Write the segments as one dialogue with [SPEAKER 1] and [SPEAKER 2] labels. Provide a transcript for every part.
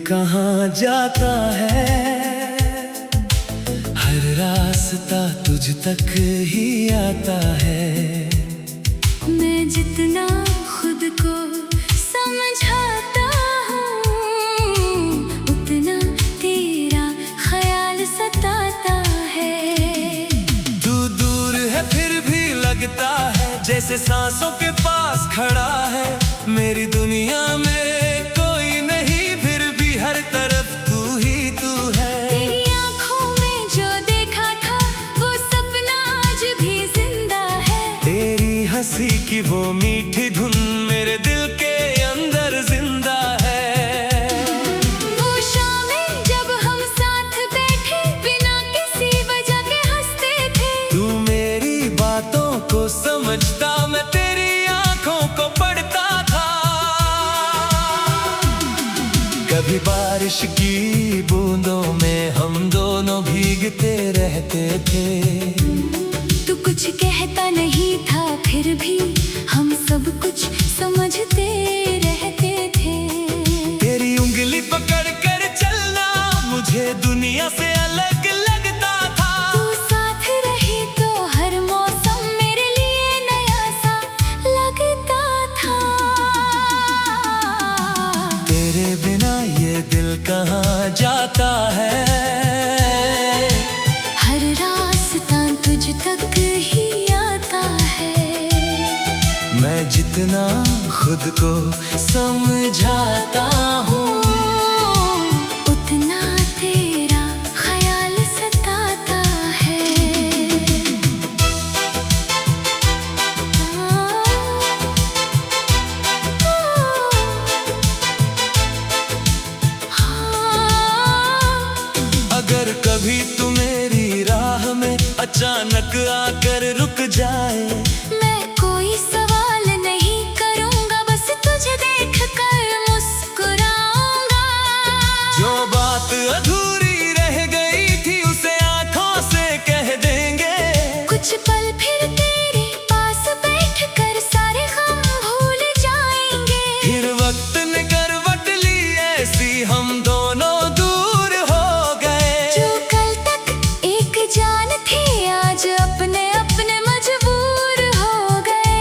[SPEAKER 1] कहाँ जाता है, हर रास्ता तुझ तक ही आता है।
[SPEAKER 2] मैं जितना खुद को समझाता हूँ, उतना तेरा ख्याल सताता है।
[SPEAKER 1] तू दूर है फिर भी लगता है, जैसे सांसों के पास खड़ा है। मेरी दुनिया में कोई नहीं, फिर भी हर तरफ तू ही तू है।
[SPEAKER 2] तेरी आँखों में जो देखा था, वो सपना आज भी जिंदा है।
[SPEAKER 1] तेरी हंसी की वो मीठी धुन मेरे दिल के अंदर जिंदा है।
[SPEAKER 2] वो शामें जब हम साथ बैठे, बिना किसी वजह के हंसते थे।
[SPEAKER 1] तू मेरी बातों को समझता, मैं तेरी आंखों को पढ़ता था। कभी बारिश की बूंदों में हम दोनों भीगते रहते थे।
[SPEAKER 2] तू कुछ कहता नहीं था, फिर भी हम सब कुछ समझते रहते थे।
[SPEAKER 1] तेरी उंगली पकड़ कर चलना मुझे दुनिया से अलग लगता था।
[SPEAKER 2] तू साथ रही तो हर मौसम मेरे लिए नया सा लगता था।
[SPEAKER 1] तेरे बिना ये दिल कहाँ जाता है,
[SPEAKER 2] हर रास्ता तुझ तक ही आता है।
[SPEAKER 1] मैं जितना खुद को समझाता हूँ,
[SPEAKER 2] उतना तेरा ख्याल सताता है।
[SPEAKER 1] अगर कभी तू मेरी राह में अचानक आकर रुक जाए,
[SPEAKER 2] मैं कोई सवाल नहीं करूँगा, बस तुझे देख कर मुस्कुराऊंगा।
[SPEAKER 1] जो बात अधूरी रह गई थी उसे आंखों से कह देंगे।
[SPEAKER 2] कुछ पल फिर तेरे पास बैठ कर सारे गम भूल जाएंगे।
[SPEAKER 1] फिर वक्त ने करवट ली ऐसी, हम दोनों दूर हो गए।
[SPEAKER 2] जो कल तक एक जान थी, आज अपने अपने मजबूर हो गए।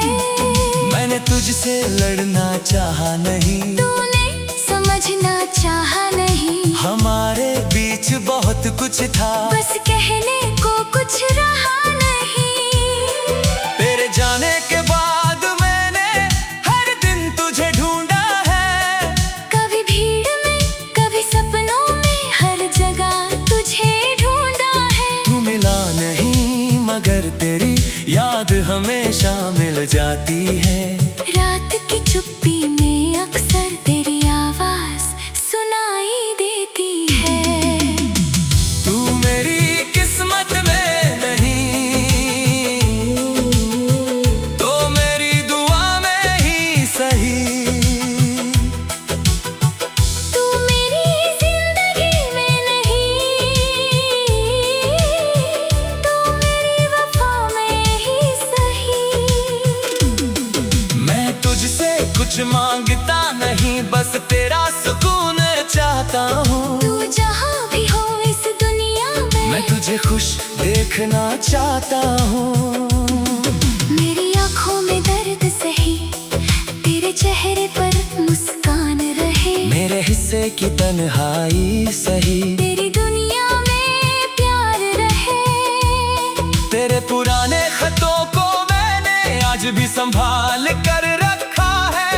[SPEAKER 1] मैंने तुझसे लड़ना चाहा नहीं,
[SPEAKER 2] तूने समझना चाहा नहीं।
[SPEAKER 1] हमारे बीच बहुत कुछ था,
[SPEAKER 2] बस कहने को कुछ रहा नहीं।
[SPEAKER 1] तेरे जाने के बाद मैंने हर दिन तुझे ढूंढा है।
[SPEAKER 2] कभी भीड़ में, कभी सपनों में, हर जगह तुझे ढूंढा है।
[SPEAKER 1] तू मिला नहीं मगर तेरी याद हमेशा मिल जाती है।
[SPEAKER 2] रात की चुप्पी में अक्सर तेरी आवाज सुनाई देती है।
[SPEAKER 1] तू मेरी किस्मत में नहीं, तो मेरी दुआ में ही सही।
[SPEAKER 2] तू मेरी जिंदगी में नहीं, तो मेरी वफा में ही सही।
[SPEAKER 1] मैं तुझसे कुछ मांगता नहीं, बस तेरा सुकून चाहता हूँ।
[SPEAKER 2] तू जहाँ भी हो इस दुनिया में,
[SPEAKER 1] मैं तुझे खुश देखना चाहता हूँ।
[SPEAKER 2] मेरी आँखों में दर्द सही, तेरे चेहरे पर मुस्कान रहे।
[SPEAKER 1] मेरे हिस्से की तन्हाई सही,
[SPEAKER 2] तेरी दुनिया में प्यार रहे।
[SPEAKER 1] तेरे पुराने खतों को मैंने आज भी संभाल कर रखा है।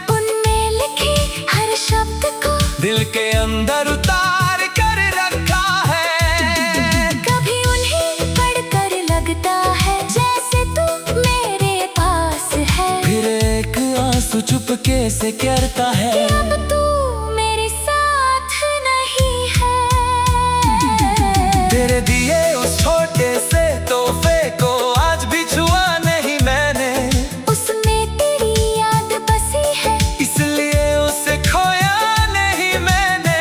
[SPEAKER 2] उनमें लिखे हर शब्द को
[SPEAKER 1] दिल के अंदर उतार कर रखा है।
[SPEAKER 2] कभी उन्हें पढ़कर लगता है जैसे तू मेरे पास है।
[SPEAKER 1] फिर एक आंसू चुपके से गिरता है,
[SPEAKER 2] कि अब तू मेरे साथ नहीं है।
[SPEAKER 1] तेरे दिए उस छोटे से तोहफे को आज भी छुआ नहीं मैंने।
[SPEAKER 2] उसमें तेरी याद बसी है,
[SPEAKER 1] इसलिए उसे खोया नहीं मैंने।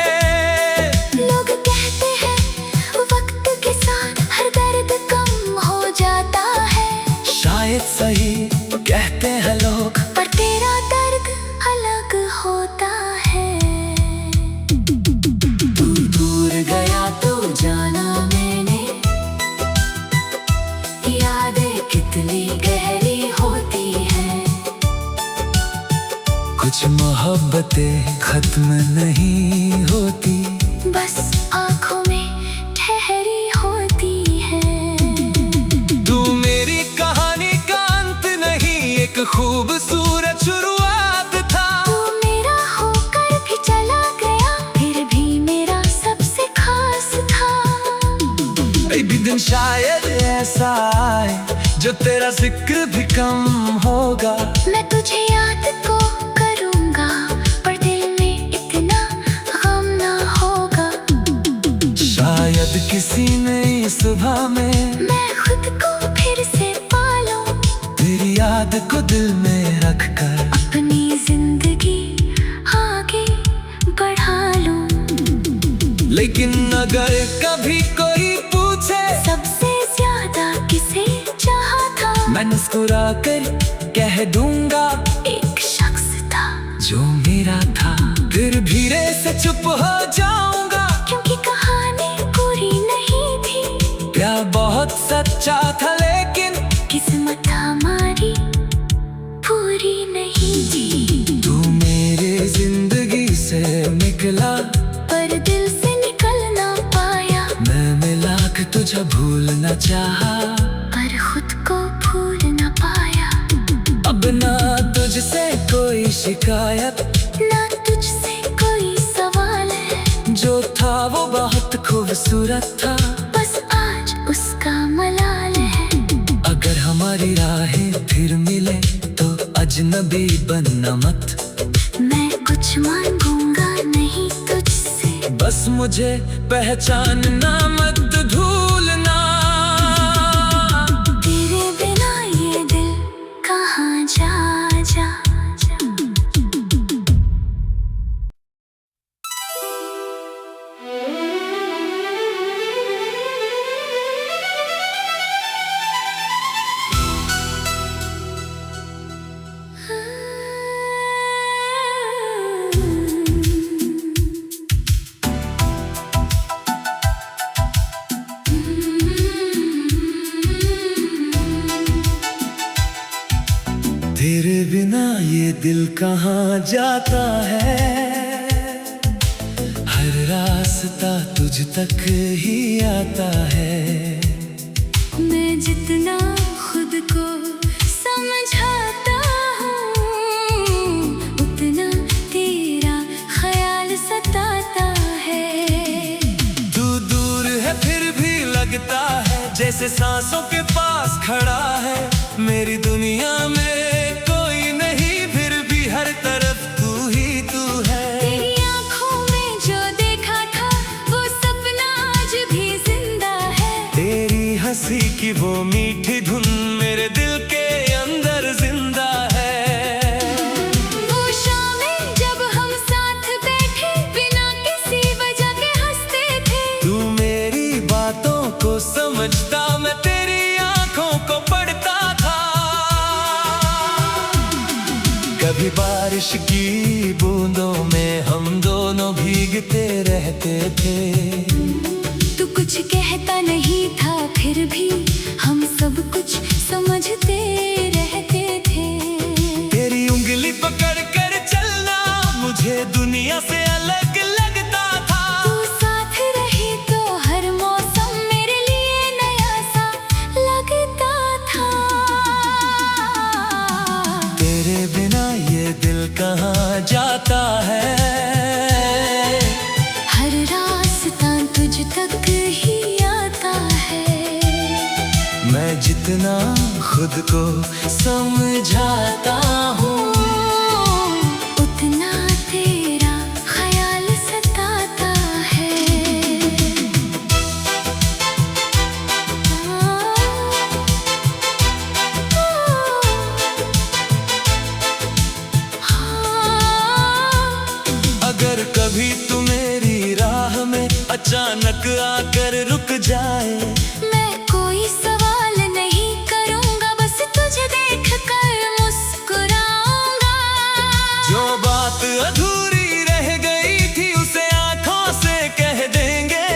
[SPEAKER 2] लोग कहते हैं वक्त के साथ हर दर्द कम हो जाता है।
[SPEAKER 1] शायद सही कहते हैं लोग,
[SPEAKER 2] पर तेरा दर्द अलग होता है।
[SPEAKER 1] बातें खत्म नहीं होती,
[SPEAKER 2] बस आंखों में ठहरी होती है।
[SPEAKER 1] तू मेरी कहानी का अंत नहीं, एक खूबसूरत शुरुआत था।
[SPEAKER 2] तू मेरा होकर भी चला गया, फिर भी मेरा सबसे खास था।
[SPEAKER 1] एक दिन शायद ऐसा आए जो तेरा जिक्र भी कम होगा।
[SPEAKER 2] मैं तुझे याद को करूंगा, पर दिल में इतना गम ना होगा।
[SPEAKER 1] शायद किसी नई सुबह में
[SPEAKER 2] मैं खुद को फिर से पालूं,
[SPEAKER 1] तेरी याद को दिल में रख कर
[SPEAKER 2] अपनी जिंदगी आगे बढ़ा लूं।
[SPEAKER 1] लेकिन अगर कभी कोई पूछे
[SPEAKER 2] सबसे ज्यादा किसे चाहा था,
[SPEAKER 1] मैं मुस्कुरा कर कह दूंगा
[SPEAKER 2] एक शख्स था
[SPEAKER 1] जो मेरा था। फिर धीरे से चुप हो जाऊंगा,
[SPEAKER 2] क्योंकि कहानी पूरी नहीं थी।
[SPEAKER 1] प्यार बहुत सच्चा था लेकिन
[SPEAKER 2] किस्मत हमारी पूरी नहीं थी।
[SPEAKER 1] तू मेरे जिंदगी से निकला,
[SPEAKER 2] पर दिल से निकल ना पाया।
[SPEAKER 1] मैं मिला के तुझे भूलना चाहा,
[SPEAKER 2] पर खुद को भूल ना पाया।
[SPEAKER 1] अब ना तुझसे कोई शिकायत,
[SPEAKER 2] ना तुझसे कोई सवाल है।
[SPEAKER 1] जो था वो बहुत खूबसूरत था।
[SPEAKER 2] बस आज उसका मलाल है।
[SPEAKER 1] अगर हमारी राहें फिर मिले तो अजनबी बनना मत।
[SPEAKER 2] मैं कुछ मांगूंगा नहीं तुझसे,
[SPEAKER 1] बस मुझे पहचानना मत भूलना।
[SPEAKER 2] तेरे बिना ये दिल कहाँ जा जा।
[SPEAKER 1] तेरे बिना ये दिल कहाँ जाता है, हर रास्ता तुझ तक ही आता है।
[SPEAKER 2] मैं जितना खुद को समझाता हूँ, उतना तेरा ख्याल सताता है।
[SPEAKER 1] तू दूर है फिर भी लगता है, जैसे सांसों के पास खड़ा है। मेरी दुनिया में कोई नहीं, फिर भी हर तरफ तू ही तू है।
[SPEAKER 2] तेरी आँखों में जो देखा था, वो सपना आज भी जिंदा है।
[SPEAKER 1] तेरी हंसी की वो मीठी धुन मेरे दिल के अंदर जिंदा है।
[SPEAKER 2] वो शामें जब हम साथ बैठे, बिना किसी वजह के हंसते थे।
[SPEAKER 1] तू मेरी बातों को समझता, मैं तेरी आंखों को पढ़ता था। कभी बारिश की बूंदों में हम दोनों भीगते रहते थे।
[SPEAKER 2] तू कुछ कहता नहीं था, फिर भी हम सब कुछ समझते रहते थे।
[SPEAKER 1] तेरी उंगली पकड़ कर चलना मुझे दुनिया से अलग लगता था।
[SPEAKER 2] तू साथ रही तो हर मौसम मेरे लिए नया सा लगता था।
[SPEAKER 1] तेरे बिना ये दिल कहाँ जाता है,
[SPEAKER 2] हर रास्ता तुझ तक ही आता है।
[SPEAKER 1] मैं जितना खुद को समझाता हूँ,
[SPEAKER 2] उतना तेरा ख्याल सताता है।
[SPEAKER 1] अगर कभी तू मेरी राह में अचानक आकर रुक जाए,
[SPEAKER 2] मैं कोई सवाल नहीं करूंगा, बस तुझे देख कर मुस्कुराऊंगा।
[SPEAKER 1] जो बात अधूरी रह गई थी उसे आंखों से कह देंगे।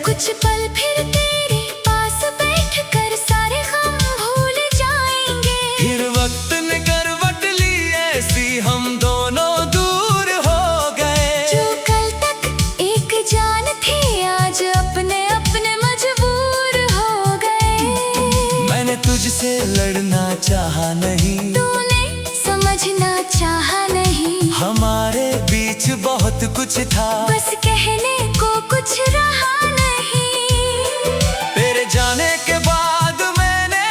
[SPEAKER 2] कुछ पल फिर तेरे पास बैठ कर सारे गम भूल जाएंगे।
[SPEAKER 1] फिर वक्त ने करवट ली ऐसी, हम दोनों दूर हो कुछ था,
[SPEAKER 2] बस कहने को कुछ रहा नहीं।
[SPEAKER 1] तेरे जाने के बाद मैंने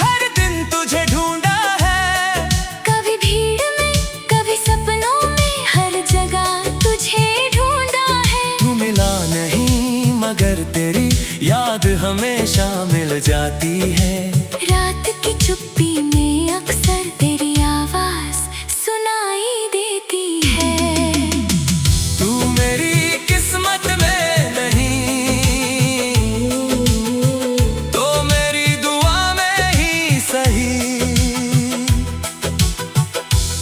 [SPEAKER 1] हर दिन तुझे ढूंढा है।
[SPEAKER 2] कभी भीड़ में, कभी सपनों में, हर जगह तुझे ढूंढा है।
[SPEAKER 1] तू मिला नहीं मगर तेरी याद हमेशा मिल जाती है।
[SPEAKER 2] रात की चुप्पी में अक्सर तेरी आवाज सुनाई देती है।
[SPEAKER 1] तू मेरी किस्मत में नहीं तो मेरी दुआ में ही सही।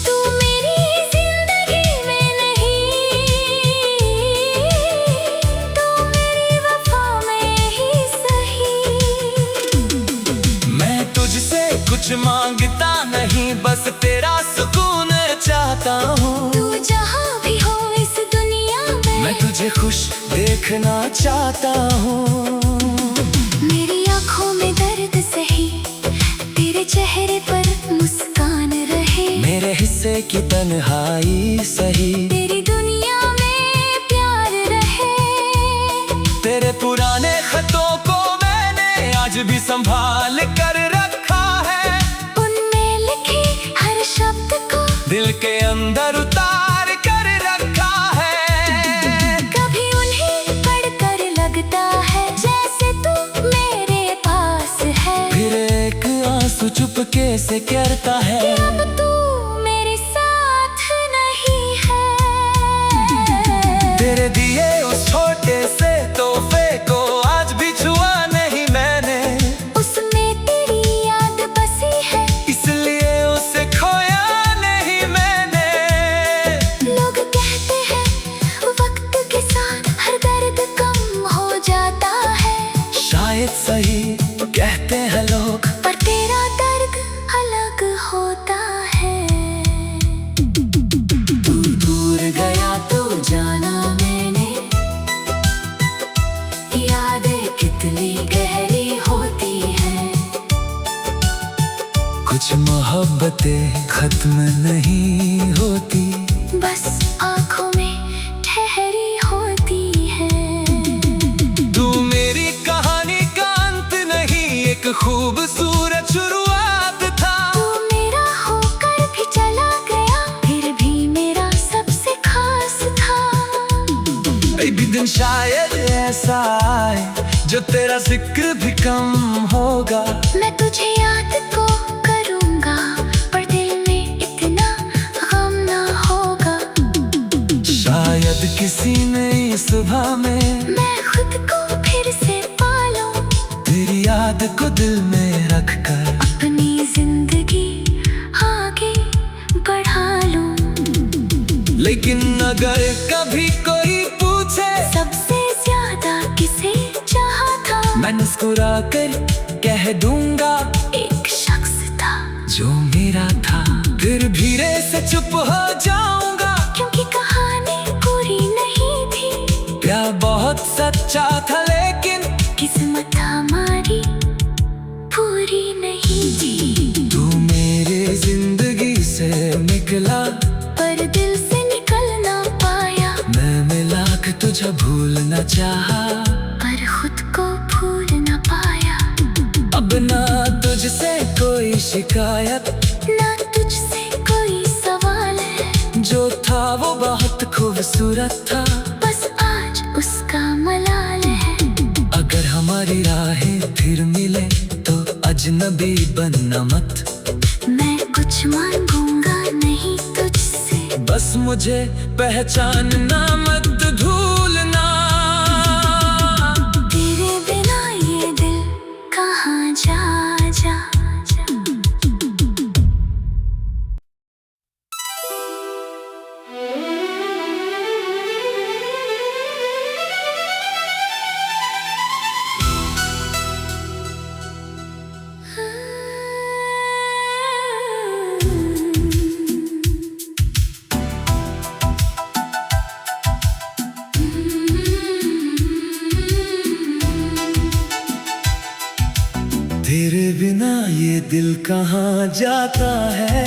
[SPEAKER 2] तू मेरी जिंदगी में नहीं तो मेरी वफा में ही सही।
[SPEAKER 1] मैं तुझसे कुछ मांगता नहीं, बस तेरा सुकून चाहता हूँ।
[SPEAKER 2] तू जहाँ भी हो इस दुनिया में,
[SPEAKER 1] मैं तुझे खुश देखना चाहता हूँ।
[SPEAKER 2] मेरी आँखों में दर्द सही, तेरे चेहरे पर मुस्कान रहे।
[SPEAKER 1] मेरे हिस्से की तन्हाई सही,
[SPEAKER 2] तेरी दुनिया में प्यार रहे।
[SPEAKER 1] तेरे पुराने खतों को मैंने आज भी संभाल कर रखा है।
[SPEAKER 2] उनमें लिखे हर शब्द को
[SPEAKER 1] दिल के अंदर उतार कर रखा है।
[SPEAKER 2] कभी उन्हें पढ़कर लगता है जैसे तू मेरे पास है।
[SPEAKER 1] फिर एक आंसू चुपके से गिरता है,
[SPEAKER 2] कि अब तू मेरे साथ नहीं है।
[SPEAKER 1] तेरे दिए उस छोटे से तोहफे को आज भी छुआ नहीं मैंने।
[SPEAKER 2] उसमें तेरी याद बसी है,
[SPEAKER 1] इसलिए उसे खोया नहीं मैंने।
[SPEAKER 2] लोग कहते हैं वक्त के साथ हर दर्द कम हो जाता है।
[SPEAKER 1] शायद सही कहते हैं लोग,
[SPEAKER 2] पर तेरा दर्द अलग होता है।
[SPEAKER 1] तू दूर गया तो जाना मैंने,
[SPEAKER 2] यादें कितनी गहरी होती हैं।
[SPEAKER 1] कुछ मोहब्बतें खत्म नहीं होती,
[SPEAKER 2] बस आँखों में ठहरी होती है।
[SPEAKER 1] तू मेरी कहानी का अंत नहीं, एक खूबसूरत शुरुआत था।
[SPEAKER 2] तू मेरा होकर भी चला गया, फिर भी मेरा सबसे खास था।
[SPEAKER 1] एक दिन शायद ऐसा आए जो तेरा जिक्र भी कम होगा।
[SPEAKER 2] मैं तुझे याद को करूँगा, पर दिल में इतना गम ना होगा।
[SPEAKER 1] शायद किसी नई सुबह में
[SPEAKER 2] मैं खुद को फिर से पालूं,
[SPEAKER 1] तेरी याद को दिल में रख कर
[SPEAKER 2] अपनी जिंदगी आगे बढ़ा लूं।
[SPEAKER 1] लेकिन अगर कभी कोई पूछे
[SPEAKER 2] सबसे ज्यादा किसे चाहा था,
[SPEAKER 1] मैं मुस्कुरा कर कह दूंगा
[SPEAKER 2] एक शख्स था
[SPEAKER 1] जो मेरा था। फिर धीरे से चुप हो जाऊंगा,
[SPEAKER 2] क्योंकि कहानी पूरी नहीं थी।
[SPEAKER 1] प्यार बहुत सच्चा था लेकिन
[SPEAKER 2] किस्मत हमारी पूरी नहीं थी।
[SPEAKER 1] तू मेरे जिंदगी से निकला,
[SPEAKER 2] पर दिल से निकल ना पाया।
[SPEAKER 1] मैं मिला के तुझे भूलना चाहा,
[SPEAKER 2] पर खुद को भूल ना पाया।
[SPEAKER 1] अब ना तुझसे कोई शिकायत,
[SPEAKER 2] ना तुझसे कोई सवाल है।
[SPEAKER 1] जो था वो बहुत खूबसूरत था।
[SPEAKER 2] बस आज उसका मलाल है।
[SPEAKER 1] अगर हमारी राहें फिर मिले तो अजनबी बनना मत।
[SPEAKER 2] मैं कुछ मांगूंगा नहीं तुझसे,
[SPEAKER 1] बस मुझे पहचानना मत भूलना।
[SPEAKER 2] तेरे बिना ये दिल कहाँ जा जा जा।
[SPEAKER 1] तेरे बिना ये दिल कहाँ जाता है।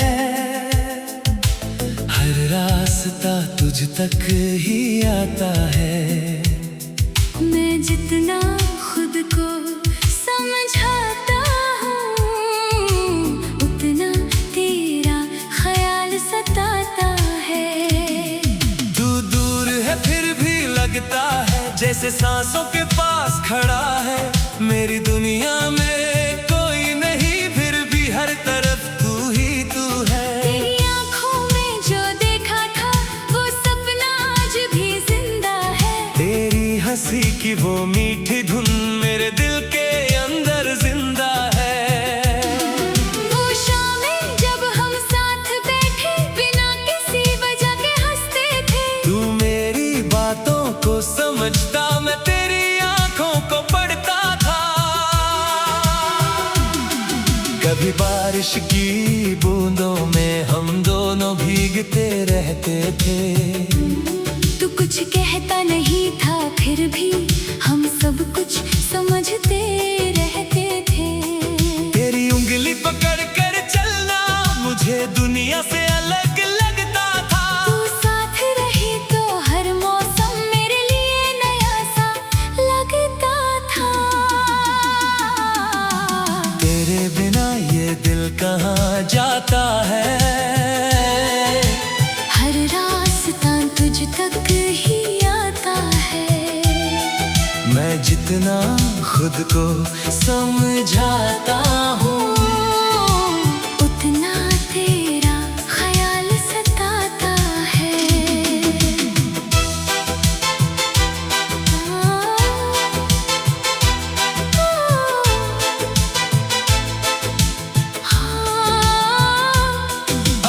[SPEAKER 1] हर रात रास्ता तुझ तक ही आता है।
[SPEAKER 2] मैं जितना खुद को समझाता हूँ उतना तेरा ख्याल सताता है।
[SPEAKER 1] तू दूर है फिर भी लगता है जैसे सांसों के पास खड़ा है। मेरी दुनिया में कोई नहीं फिर भी हर तरफ तू ही तू है।
[SPEAKER 2] तेरी आँखों में जो देखा था वो सपना आज भी जिंदा है।
[SPEAKER 1] तेरी हंसी की वो मीठी धुन मेरे दिल के अंदर जिंदा है।
[SPEAKER 2] वो शामें जब हम साथ बैठे बिना किसी वजह के हंसते थे।
[SPEAKER 1] तू मेरी बातों को समझता मैं तेरी आंखों को पढ़ता था। कभी बारिश की बूंदों में हम दोनों भीगते रहते थे।
[SPEAKER 2] तू कुछ कहता नहीं था फिर भी हम सब कुछ समझते रहते थे।
[SPEAKER 1] तेरी उंगली पकड़ कर चलना मुझे दुनिया से अलग लगता था।
[SPEAKER 2] तू साथ रही तो हर मौसम मेरे लिए नया सा लगता था।
[SPEAKER 1] तेरे बिना ये दिल कहाँ जाता है।
[SPEAKER 2] हर रास्ता तुझ तक ही आता है।
[SPEAKER 1] मैं जितना खुद को समझाता हूँ
[SPEAKER 2] उतना तेरा ख्याल सताता है।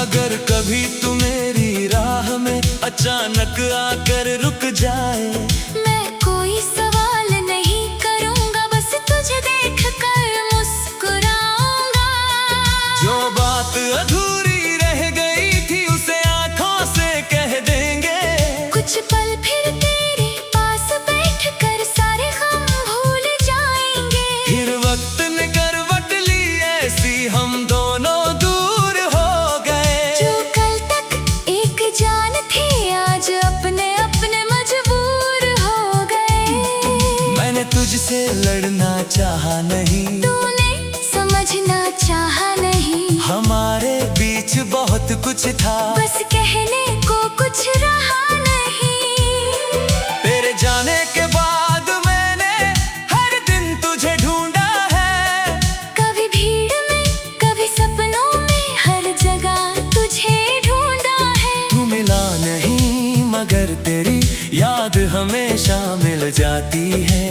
[SPEAKER 1] अगर कभी तू मेरी राह में अचानक आकर रुक जाए।
[SPEAKER 2] मैं कोई सवाल नहीं करूँगा बस तुझे देख कर मुस्कुराऊंगा।
[SPEAKER 1] जो बात अधूरी रह गई थी उसे आंखों से कह देंगे।
[SPEAKER 2] कुछ पल फिर तेरे पास बैठ कर सारे गम भूल जाएंगे।
[SPEAKER 1] फिर वक्त ने करवट ली ऐसी हम दोनों दूर हो गए।
[SPEAKER 2] जो कल तक एक जान थी आज अपने अपने मजबूर हो गए।
[SPEAKER 1] मैंने तुझसे लड़ना चाहा नहीं।
[SPEAKER 2] तूने समझना चाहा नहीं।
[SPEAKER 1] हमारे बीच बहुत कुछ था
[SPEAKER 2] बस कहने को कुछ रहा नहीं।
[SPEAKER 1] तेरे जाने के बाद मैंने हर दिन तुझे ढूंढा है।
[SPEAKER 2] कभी भीड़ में कभी सपनों में हर जगह तुझे ढूंढा है।
[SPEAKER 1] तू मिला नहीं मगर तेरी याद हमेशा मिल जाती है।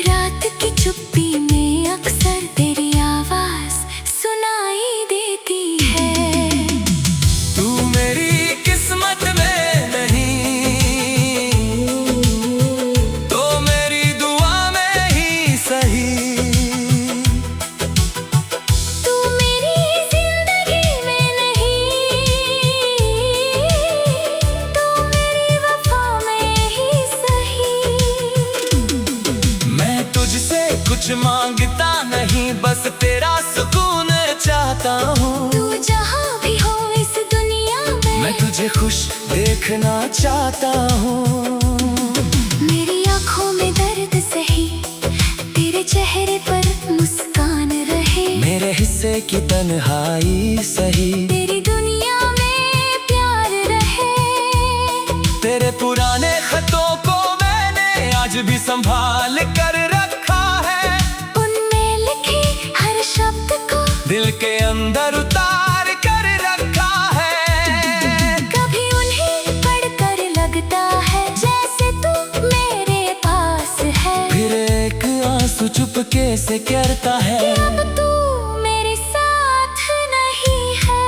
[SPEAKER 2] रात की चुप्पी में अक्सर तेरी आवाज सुनाई देती है।
[SPEAKER 1] तू मेरी किस्मत में नहीं तो मेरी दुआ में ही सही।
[SPEAKER 2] तू मेरी जिंदगी में नहीं तो मेरी वफा में ही सही।
[SPEAKER 1] मैं तुझसे कुछ मांगता नहीं बस तेरा सुकून चाहता हूँ।
[SPEAKER 2] तू जहाँ भी हो इस दुनिया में
[SPEAKER 1] मैं तुझे खुश देखना चाहता हूँ।
[SPEAKER 2] मेरी आँखों में दर्द सही तेरे चेहरे पर मुस्कान रहे।
[SPEAKER 1] मेरे हिस्से की तन्हाई सही
[SPEAKER 2] तेरी दुनिया में प्यार रहे।
[SPEAKER 1] तेरे पुराने खतों को मैंने आज भी संभाल कर रखा है।
[SPEAKER 2] उनमें लिखे हर शब्द को
[SPEAKER 1] दिल के अंदर उतार कर रखा है।
[SPEAKER 2] कभी उन्हें पढ़कर लगता है जैसे तू मेरे पास है।
[SPEAKER 1] फिर एक आंसू चुपके से गिरता है
[SPEAKER 2] कि अब तू मेरे साथ नहीं है।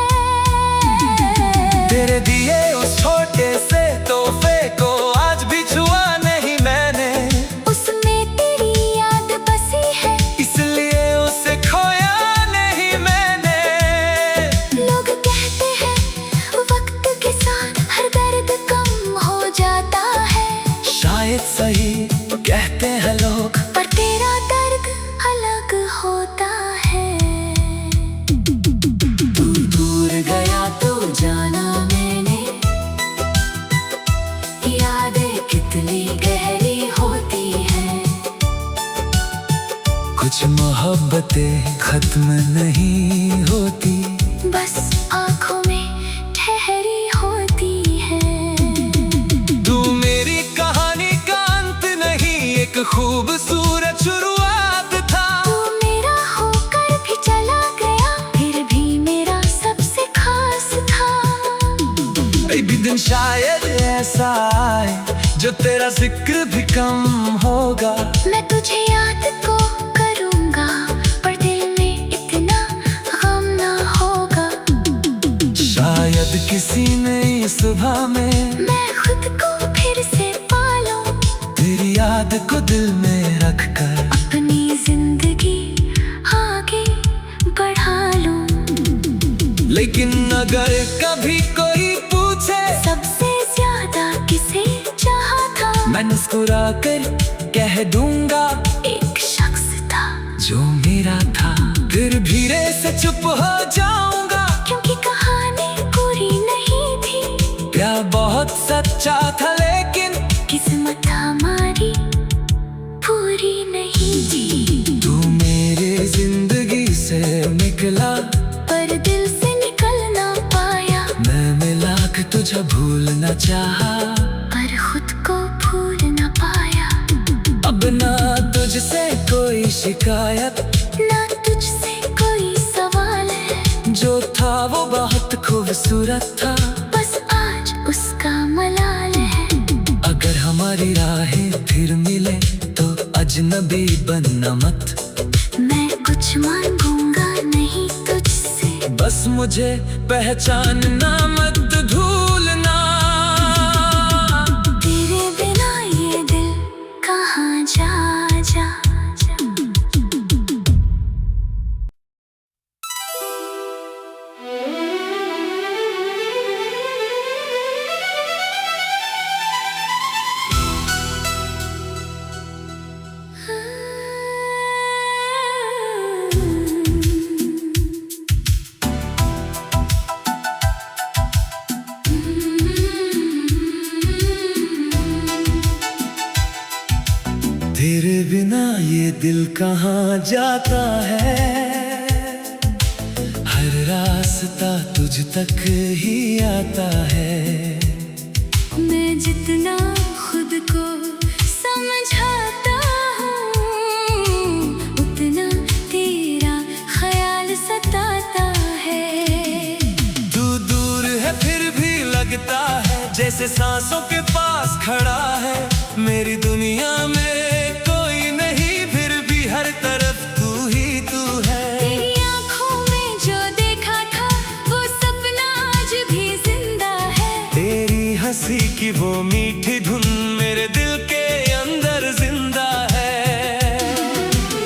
[SPEAKER 1] तेरे दिए उस छोटे से तोहफे को आज भी छुआ नहीं मैंने।
[SPEAKER 2] उसमें तेरी याद बसी है
[SPEAKER 1] इसलिए उसे खोया नहीं मैंने।
[SPEAKER 2] लोग कहते हैं वक्त के साथ हर दर्द कम हो जाता है।
[SPEAKER 1] शायद सही कहते हैं लोग
[SPEAKER 2] पर तेरा दर्द अलग होता है।
[SPEAKER 1] कुछ मोहब्बतें खत्म नहीं होती,
[SPEAKER 2] बस आंखों में ठहरी होती है।
[SPEAKER 1] तू मेरी कहानी का अंत नहीं, एक खूबसूरत शुरुआत था।
[SPEAKER 2] तू मेरा होकर भी चला गया, फिर भी मेरा सबसे खास था।
[SPEAKER 1] एक दिन शायद ऐसा आए जो तेरा जिक्र भी कम होगा।
[SPEAKER 2] मैं तुझे याद को करूंगा, पर दिल में इतना गम ना होगा।
[SPEAKER 1] शायद किसी नई सुबह में
[SPEAKER 2] मैं खुद को फिर से पालूं,
[SPEAKER 1] तेरी याद को दिल में रख कर
[SPEAKER 2] अपनी जिंदगी आगे बढ़ा लूं।
[SPEAKER 1] लेकिन अगर कभी कोई पूछे
[SPEAKER 2] सबसे ज्यादा किसे चाहा था,
[SPEAKER 1] मैं मुस्कुरा कर कह दूंगा
[SPEAKER 2] एक शख्स था
[SPEAKER 1] जो मेरा था। फिर धीरे से चुप हो जाऊंगा,
[SPEAKER 2] क्योंकि कहानी पूरी नहीं थी।
[SPEAKER 1] प्यार बहुत सच्चा था लेकिन
[SPEAKER 2] किस्मत हमारी पूरी नहीं थी।
[SPEAKER 1] तू मेरे जिंदगी से निकला,
[SPEAKER 2] पर दिल से निकल ना पाया।
[SPEAKER 1] मैं मिला के तुझे भूलना चाहा,
[SPEAKER 2] पर खुद को भूल ना पाया।
[SPEAKER 1] अब ना तुझसे कोई शिकायत,
[SPEAKER 2] ना तुझसे कोई सवाल है।
[SPEAKER 1] जो था वो बहुत खूबसूरत था।
[SPEAKER 2] बस आज उसका मलाल है।
[SPEAKER 1] अगर हमारी राहें फिर मिले तो अजनबी बनना मत।
[SPEAKER 2] मैं कुछ मांगूंगा नहीं तुझसे,
[SPEAKER 1] बस मुझे पहचानना मत भूलना।
[SPEAKER 2] तेरे बिना ये दिल कहाँ जा जा।
[SPEAKER 1] तेरे बिना ये दिल कहाँ जाता है, हर रास्ता तुझ तक ही आता है।
[SPEAKER 2] मैं जितना खुद को समझाता हूँ, उतना तेरा ख्याल सताता है।
[SPEAKER 1] तू दूर है फिर भी लगता है, जैसे सांसों के पास खड़ा है। मेरी दुनिया में कोई नहीं, फिर भी हर तरफ तू ही तू है।
[SPEAKER 2] तेरी आँखों में जो देखा था, वो सपना आज भी जिंदा है।
[SPEAKER 1] तेरी हंसी की वो मीठी धुन मेरे दिल के अंदर जिंदा है।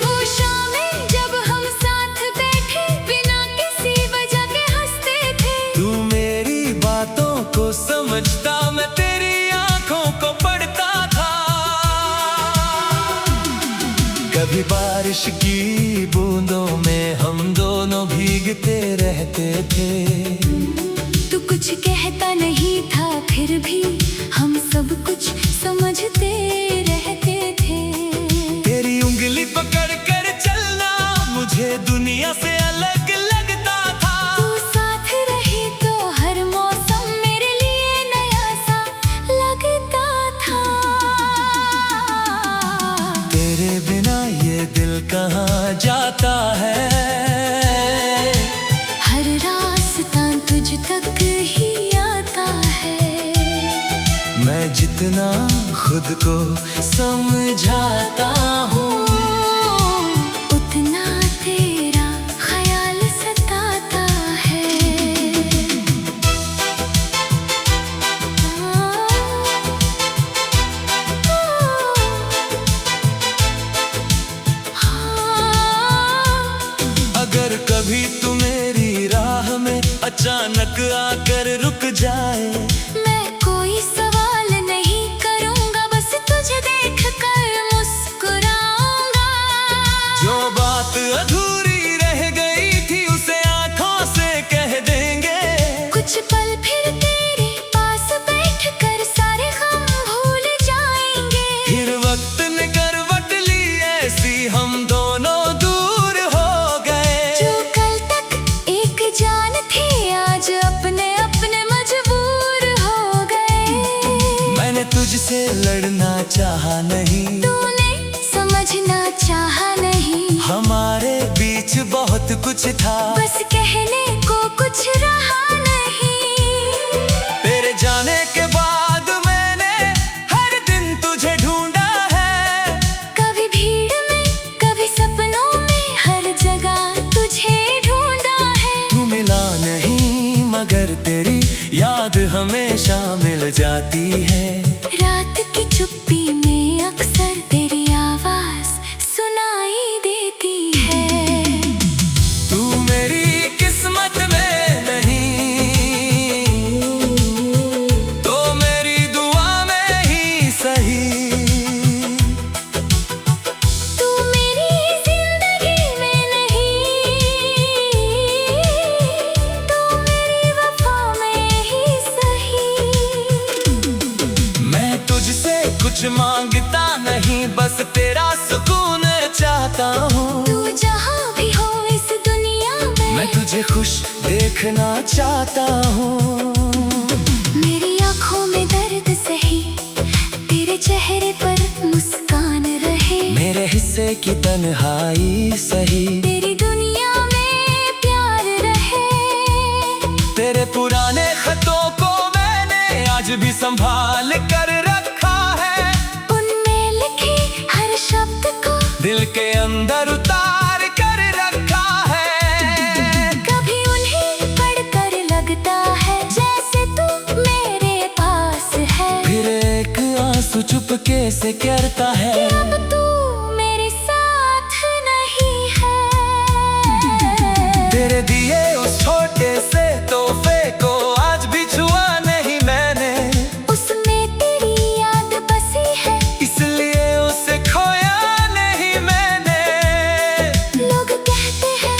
[SPEAKER 2] वो शामें जब हम साथ बैठे, बिना किसी वजह के हंसते थे।
[SPEAKER 1] तू मेरी बातों को समझता, मैं तेरी आंखों को पढ़ता था। कभी बारिश की बूंदों में हम दोनों भीगते रहते थे।
[SPEAKER 2] तू कुछ कहता नहीं था, फिर भी हम सब कुछ समझते रहते थे।
[SPEAKER 1] तेरी उंगली पकड़ कर चलना मुझे दुनिया से अलग लगता था।
[SPEAKER 2] तू साथ रही तो हर मौसम मेरे लिए नया सा लगता था।
[SPEAKER 1] तेरे बिना ये दिल कहाँ जाता है,
[SPEAKER 2] हर रास्ता तुझ तक ही आता है।
[SPEAKER 1] मैं जितना खुद को समझाता हूँ,
[SPEAKER 2] उतना तेरा ख्याल सताता है।
[SPEAKER 1] अगर कभी तू मेरी राह में अचानक आकर रुक जाए,
[SPEAKER 2] मैं कोई सवाल नहीं करूंगा, बस तुझे देख कर मुस्कुराऊंगा।
[SPEAKER 1] जो बात अधूरी रह गई थी उसे आंखों से कह देंगे।
[SPEAKER 2] कुछ पल फिर तेरे पास बैठ कर सारे गम भूल जाएंगे।
[SPEAKER 1] फिर वक्त ने करवट ली ऐसी, हम दोनों चाहा नहीं,
[SPEAKER 2] तूने समझना चाहा नहीं।
[SPEAKER 1] हमारे बीच बहुत कुछ था,
[SPEAKER 2] बस कहने को कुछ रहा नहीं।
[SPEAKER 1] तेरे जाने के बाद मैंने हर दिन तुझे ढूंढा है,
[SPEAKER 2] कभी भीड़ में कभी सपनों में, हर जगह तुझे ढूंढा है।
[SPEAKER 1] तू मिला नहीं मगर तेरी याद हमेशा मिल जाती है।
[SPEAKER 2] रात की चुप्पी में अक्सर तेरी आवाज सुनाई देती है।
[SPEAKER 1] तू मेरी किस्मत में नहीं तो मेरी दुआ में ही सही।
[SPEAKER 2] तू मेरी जिंदगी में नहीं तो मेरी वफा में ही सही।
[SPEAKER 1] मैं तुझसे कुछ मांगता नहीं, बस तेरा सुकून चाहता हूँ।
[SPEAKER 2] तू जहाँ भी हो इस दुनिया में,
[SPEAKER 1] मैं तुझे खुश देखना चाहता हूँ।
[SPEAKER 2] मेरी आँखों में दर्द सही, तेरे चेहरे पर मुस्कान रहे।
[SPEAKER 1] मेरे हिस्से की तन्हाई सही,
[SPEAKER 2] तेरी दुनिया में प्यार रहे।
[SPEAKER 1] तेरे पुराने खतों को मैंने आज भी संभाल कर रखा है।
[SPEAKER 2] उनमें लिखे हर शब्द को
[SPEAKER 1] दिल के अंदर उतार कर रखा है।
[SPEAKER 2] कभी उन्हें पढ़कर लगता है जैसे तू मेरे पास है।
[SPEAKER 1] फिर एक आंसू चुपके से गिरता है,
[SPEAKER 2] कि अब तू मेरे साथ नहीं है।
[SPEAKER 1] तेरे दिए उस छोटे से तोहफे को आज भी छुआ नहीं मैंने।
[SPEAKER 2] उसमें तेरी याद बसी है,
[SPEAKER 1] इसलिए उसे खोया नहीं मैंने।
[SPEAKER 2] लोग कहते हैं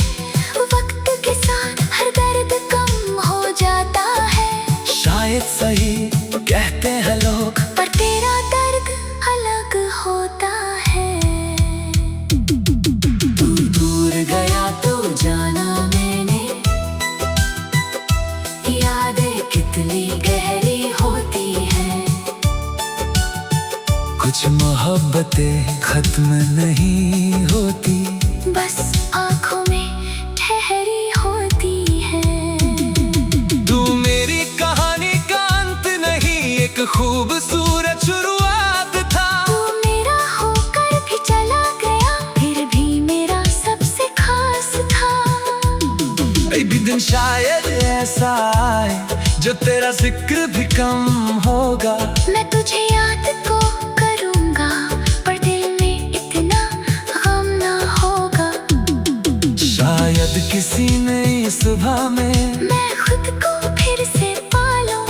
[SPEAKER 2] वक्त के साथ हर दर्द कम हो जाता है।
[SPEAKER 1] शायद सही कहते हैं लोग,
[SPEAKER 2] पर तेरा दर्द अलग होता है।
[SPEAKER 1] तू दूर गया तो जाना मैंने,
[SPEAKER 2] यादें कितनी गहरी होती हैं।
[SPEAKER 1] कुछ मोहब्बतें खत्म नहीं होती,
[SPEAKER 2] बस आँखों में ठहरी होती है।
[SPEAKER 1] तू मेरी कहानी का अंत नहीं, एक खूबसूरत शुरुआत था।
[SPEAKER 2] तू मेरा होकर भी चला गया, फिर भी मेरा सबसे खास था।
[SPEAKER 1] एक दिन शायद ऐसा आए जो तेरा जिक्र भी कम होगा।
[SPEAKER 2] मैं तुझे याद को करूँगा, पर दिल में इतना गम ना होगा।
[SPEAKER 1] शायद किसी नई सुबह में
[SPEAKER 2] मैं खुद को फिर से पालूं,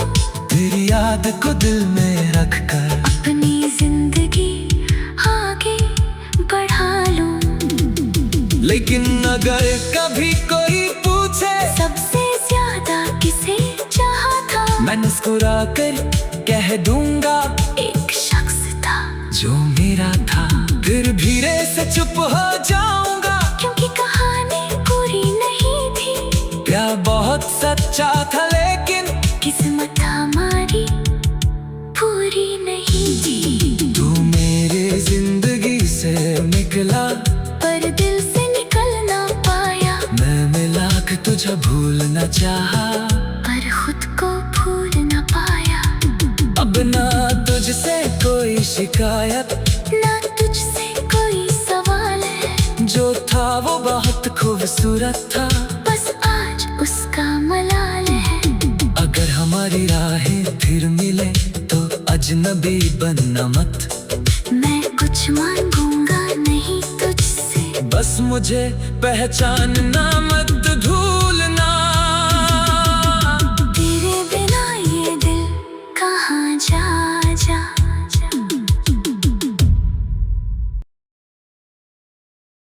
[SPEAKER 1] तेरी याद को दिल में रख कर
[SPEAKER 2] अपनी जिंदगी आगे बढ़ा लूं।
[SPEAKER 1] लेकिन अगर कभी कोई पूछे
[SPEAKER 2] सबसे ज्यादा किसे चाहा था,
[SPEAKER 1] मैं मुस्कुरा कर कह दूंगा
[SPEAKER 2] एक शख्स था
[SPEAKER 1] जो मेरा था। फिर धीरे से चुप हो जाऊंगा,
[SPEAKER 2] क्योंकि कहानी पूरी नहीं थी।
[SPEAKER 1] प्यार बहुत सच्चा था लेकिन
[SPEAKER 2] किस्मत हमारी पूरी नहीं थी।
[SPEAKER 1] तू मेरे जिंदगी से निकला,
[SPEAKER 2] पर दिल से निकल ना पाया।
[SPEAKER 1] मैं मिला के तुझे भूलना चाहा,
[SPEAKER 2] पर खुद को भूल ना पाया।
[SPEAKER 1] अब ना तुझसे कोई शिकायत,
[SPEAKER 2] ना तुझसे कोई सवाल है।
[SPEAKER 1] जो था वो बहुत खूबसूरत था।
[SPEAKER 2] बस आज उसका मलाल है।
[SPEAKER 1] अगर हमारी राहें फिर मिले तो अजनबी बनना मत।
[SPEAKER 2] मैं कुछ मांगूंगा नहीं तुझसे,
[SPEAKER 1] बस मुझे पहचानना मत। धूप